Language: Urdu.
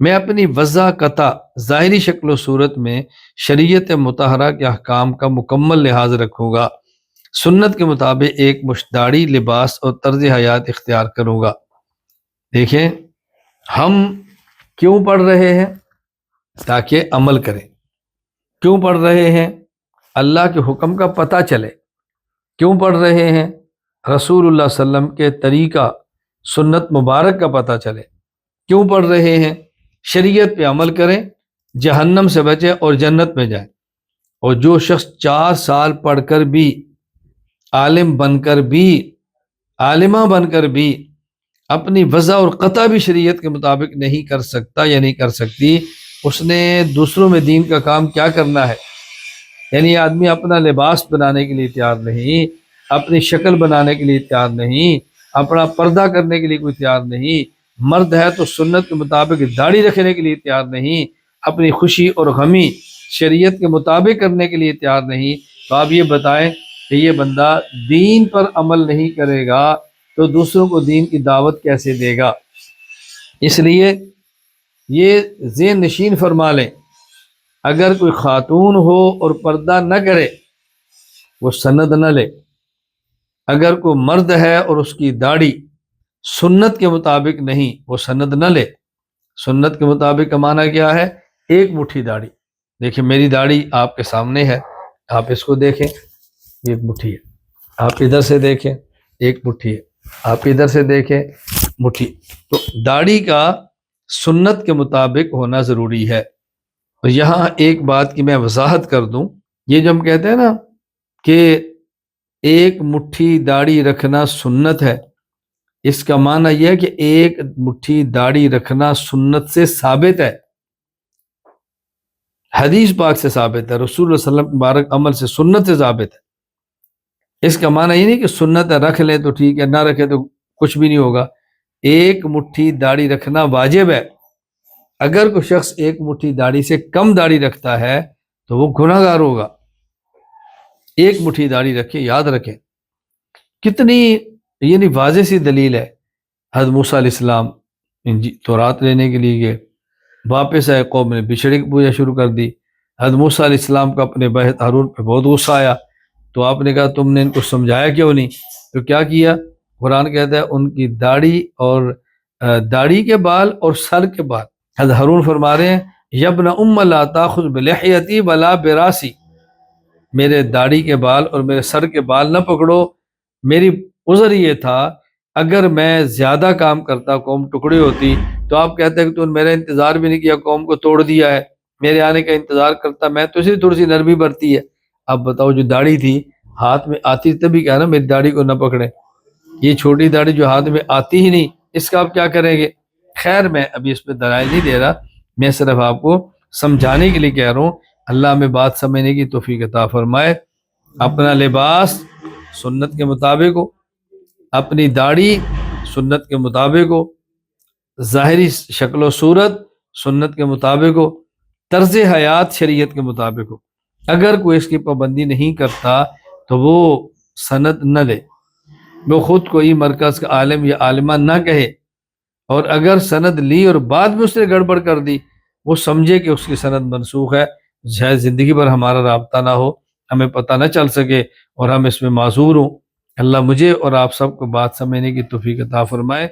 میں اپنی وضع قطع ظاہری شکل و صورت میں شریعت مطہرہ کے احکام کا مکمل لحاظ رکھوں گا، سنت کے مطابق ایک مشداری لباس اور طرز حیات اختیار کروں گا۔ دیکھیں ہم کیوں پڑھ رہے ہیں؟ تاکہ عمل کریں۔ کیوں پڑھ رہے ہیں؟ اللہ کے حکم کا پتہ چلے۔ کیوں پڑھ رہے ہیں؟ رسول اللہ صلی اللہ علیہ وسلم کے طریقہ سنت مبارک کا پتہ چلے۔ کیوں پڑھ رہے ہیں؟ شریعت پہ عمل کریں، جہنم سے بچیں اور جنت میں جائیں۔ اور جو شخص 4 سال پڑھ کر بھی، عالم بن کر بھی، عالمہ بن کر بھی اپنی وضع اور قطع بھی شریعت کے مطابق نہیں کر سکتا یا نہیں کر سکتی، اس نے دوسروں میں دین کا کام کیا کرنا ہے؟ یعنی آدمی اپنا لباس بنانے کے لیے تیار نہیں، اپنی شکل بنانے کے لیے تیار نہیں، اپنا پردہ کرنے کے لیے کوئی تیار نہیں، مرد ہے تو سنت کے مطابق داڑھی رکھنے کے لیے تیار نہیں، اپنی خوشی اور غمی شریعت کے مطابق کرنے کے لیے تیار نہیں، تو آپ یہ بتائیں کہ یہ بندہ دین پر عمل نہیں کرے گا تو دوسروں کو دین کی دعوت کیسے دے گا؟ اس لیے یہ ذہن نشین فرما لیں، اگر کوئی خاتون ہو اور پردہ نہ کرے وہ سند نہ لے، اگر کوئی مرد ہے اور اس کی داڑھی سنت کے مطابق نہیں وہ سند نہ لے۔ سنت کے مطابق کا معنی کیا ہے؟ ایک مٹھی داڑھی۔ دیکھیں میری داڑھی آپ کے سامنے ہے، آپ اس کو دیکھیں، یہ ایک مٹھی ہے، آپ ادھر سے دیکھیں ایک مٹھی ہے، آپ ادھر سے دیکھیں مٹھی۔ تو داڑھی کا سنت کے مطابق ہونا ضروری ہے۔ اور یہاں ایک بات کی میں وضاحت کر دوں، یہ جو ہم کہتے ہیں نا کہ ایک مٹھی داڑھی رکھنا سنت ہے، اس کا معنی یہ ہے کہ ایک مٹھی داڑھی رکھنا سنت سے ثابت ہے، حدیث پاک سے ثابت ہے، رسول اللہ صلی اللہ علیہ وسلم مبارک عمل سے، سنت سے ثابت ہے۔ اس کا معنی یہ نہیں کہ سنت ہے رکھ لیں تو ٹھیک ہے، نہ رکھے تو کچھ بھی نہیں ہوگا۔ ایک مٹھی داڑھی رکھنا واجب ہے۔ اگر کوئی شخص ایک مٹھی داڑھی سے کم داڑھی رکھتا ہے تو وہ گناہ گار ہوگا۔ ایک مٹھی داڑھی رکھے، یاد رکھیں کتنی یعنی واضح سی دلیل ہے۔ حضرت موسیٰ علیہ السلام تورات لینے کے لیے گئے، واپس آئے، قوم نے بچھڑے کی پوجا شروع کر دی۔ حضرت موسیٰ علیہ السلام کا اپنے بھائی ہارون پہ بہت غصہ آیا، تو آپ نے کہا تم نے ان کو سمجھایا کیوں نہیں؟ تو کیا کیا؟ قرآن کہتا ہے ان کی داڑھی اور داڑھی کے بال اور سر کے بال، حضرت ہارون فرما رہے ہیں یبن ام لا تاخذ بلحیتی ولا براسی، میرے داڑھی کے بال اور میرے سر کے بال نہ پکڑو۔ میری عذر یہ تھا اگر میں زیادہ کام کرتا قوم ٹکڑی ہوتی، تو آپ کہتے ہیں کہ تو نے میرا انتظار بھی نہیں کیا، قوم کو توڑ دیا ہے، میرے آنے کا انتظار کرتا، میں تو اسی تھوڑی سی نرمی برتی ہے۔ اب بتاؤ جو داڑھی تھی ہاتھ میں آتی تبھی کہا نا میری داڑھی کو نہ پکڑے، یہ چھوٹی داڑھی جو ہاتھ میں آتی ہی نہیں اس کا آپ کیا کریں گے؟ خیر میں ابھی اس پہ دلائل نہیں دے رہا، میں صرف آپ کو سمجھانے کے لیے کہہ رہا ہوں، اللہ ہمیں بات سمجھنے کی توفیق عطا فرمائے۔ اپنا لباس سنت کے مطابق ہو، اپنی داڑھی سنت کے مطابق ہو، ظاہری شکل و صورت سنت کے مطابق ہو، طرز حیات شریعت کے مطابق ہو۔ اگر کوئی اس کی پابندی نہیں کرتا تو وہ سند نہ دے، وہ خود کوئی مرکز کا عالم یا عالمہ نہ کہے، اور اگر سند لی اور بعد میں اس نے گڑبڑ کر دی، وہ سمجھے کہ اس کی سند منسوخ ہے، شاید زندگی پر ہمارا رابطہ نہ ہو، ہمیں پتہ نہ چل سکے اور ہم اس میں معذور ہوں۔ اللہ مجھے اور آپ سب کو بات سمجھنے کی توفیق عطا فرمائے۔